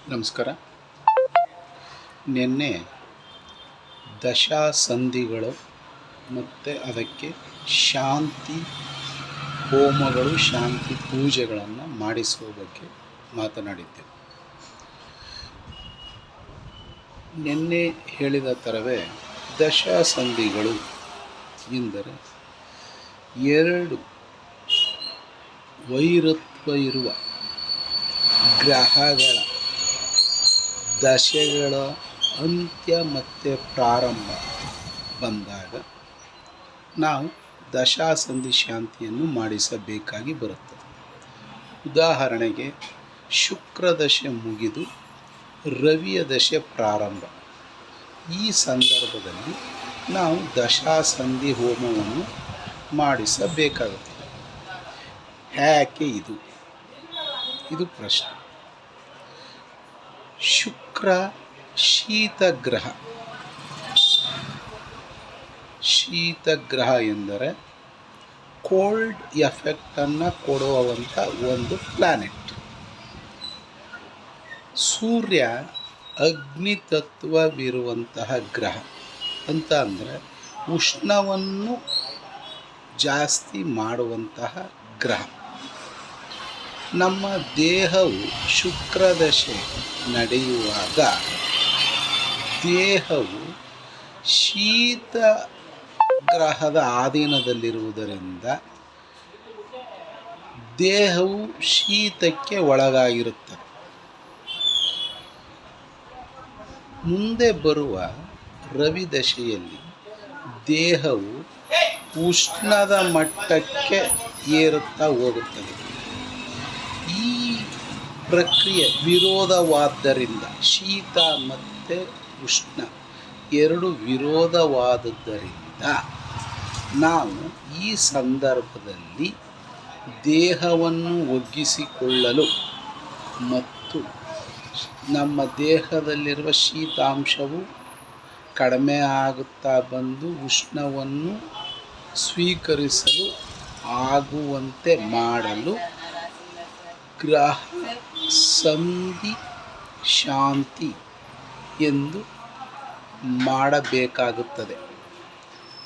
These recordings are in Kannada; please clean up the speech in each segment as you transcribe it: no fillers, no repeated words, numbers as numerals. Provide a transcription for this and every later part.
ನಮಸ್ಕಾರ. ನಿನ್ನೆ ದಶಾಸಂಧಿಗಳು ಮತ್ತು ಅದಕ್ಕೆ ಶಾಂತಿ ಹೋಮಗಳು, ಶಾಂತಿ ಪೂಜೆಗಳನ್ನು ಮಾಡಿಸುವ ಬಗ್ಗೆ ಮಾತನಾಡಿದ್ದೆವು. ನಿನ್ನೆ ಹೇಳಿದ ಥರವೇ ದಶಾಸಂಧಿಗಳು ಎಂದರೆ ಎರಡು ವೈರತ್ವ ಇರುವ ಗ್ರಹಗಳ ದಶೆಗಳ ಅಂತ್ಯ ಮತ್ತು ಪ್ರಾರಂಭ ಬಂದಾಗ ನಾವು ದಶಾಸಂಧಿ ಶಾಂತಿಯನ್ನು ಮಾಡಿಸಬೇಕಾಗಿ ಬರುತ್ತದೆ. ಉದಾಹರಣೆಗೆ ಶುಕ್ರ ದಶೆ ಮುಗಿದು ರವಿಯ ದಶೆ ಪ್ರಾರಂಭ. ಈ ಸಂದರ್ಭದಲ್ಲಿ ನಾವು ದಶಾಸಂಧಿ ಹೋಮವನ್ನು ಮಾಡಿಸಬೇಕಾಗುತ್ತದೆ. ಯಾಕೆ ಇದು ಪ್ರಶ್ನೆ. ಶುಕ್ರ ಶೀತಗ್ರಹ. ಶೀತಗ್ರಹ ಎಂದರೆ ಕೋಲ್ಡ್ ಎಫೆಕ್ಟನ್ನು ಕೊಡುವಂಥ ಒಂದು ಪ್ಲಾನೆಟ್. ಸೂರ್ಯ ಅಗ್ನಿತತ್ವವಿರುವಂತಹ ಗ್ರಹ ಅಂತ ಅಂದರೆ ಉಷ್ಣವನ್ನು ಜಾಸ್ತಿ ಮಾಡುವಂತಹ ಗ್ರಹ. ನಮ್ಮ ದೇಹವು ಶುಕ್ರದಶೆ ನಡೆಯುವಾಗ ದೇಹವು ಶೀತ ಗ್ರಹದ ಅಧೀನದಲ್ಲಿರುವುದರಿಂದ ದೇಹವು ಶೀತಕ್ಕೆ ಒಳಗಾಗಿರುತ್ತದೆ. ಮುಂದೆ ಬರುವ ರವಿ ದಶೆಯಲ್ಲಿ ದೇಹವು ಉಷ್ಣದ ಮಟ್ಟಕ್ಕೆ ಏರುತ್ತಾ ಹೋಗುತ್ತದೆ. ಈ ಪ್ರಕ್ರಿಯೆ ವಿರೋಧವಾದ್ದರಿಂದ, ಶೀತ ಮತ್ತು ಉಷ್ಣ ಎರಡು ವಿರೋಧವಾದದ್ದರಿಂದ ನಾವು ಈ ಸಂದರ್ಭದಲ್ಲಿ ದೇಹವನ್ನು ಒಗ್ಗಿಸಿಕೊಳ್ಳಲು ಮತ್ತು ನಮ್ಮ ದೇಹದಲ್ಲಿರುವ ಶೀತಾಂಶವು ಕಡಿಮೆ ಆಗುತ್ತಾ ಬಂದು ಉಷ್ಣವನ್ನು ಸ್ವೀಕರಿಸಲು ಆಗುವಂತೆ ಮಾಡಲು ಗ್ರಹ ಸಂಧಿ ಶಾಂತಿ ಎಂದು ಮಾಡಬೇಕಾಗುತ್ತದೆ.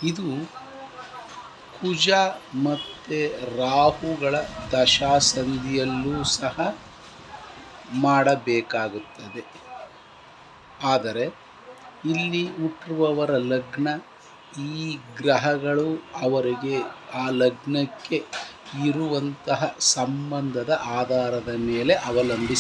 ಇದು ಕುಜ ಮತ್ತು ರಾಹುಗಳ ದಶಾಸಂಧಿಯಲ್ಲೂ ಸಹ ಮಾಡಬೇಕಾಗುತ್ತದೆ. ಆದರೆ ಇಲ್ಲಿ ಹುಟ್ಟಿರುವವರ ಲಗ್ನ, ಈ ಗ್ರಹಗಳು ಅವರಿಗೆ ಆ ಲಗ್ನಕ್ಕೆ ಇರುವಂತಹ ಸಂಬಂಧದ ಆಧಾರದ ಮೇಲೆ ಅವಲಂಬಿಸಿ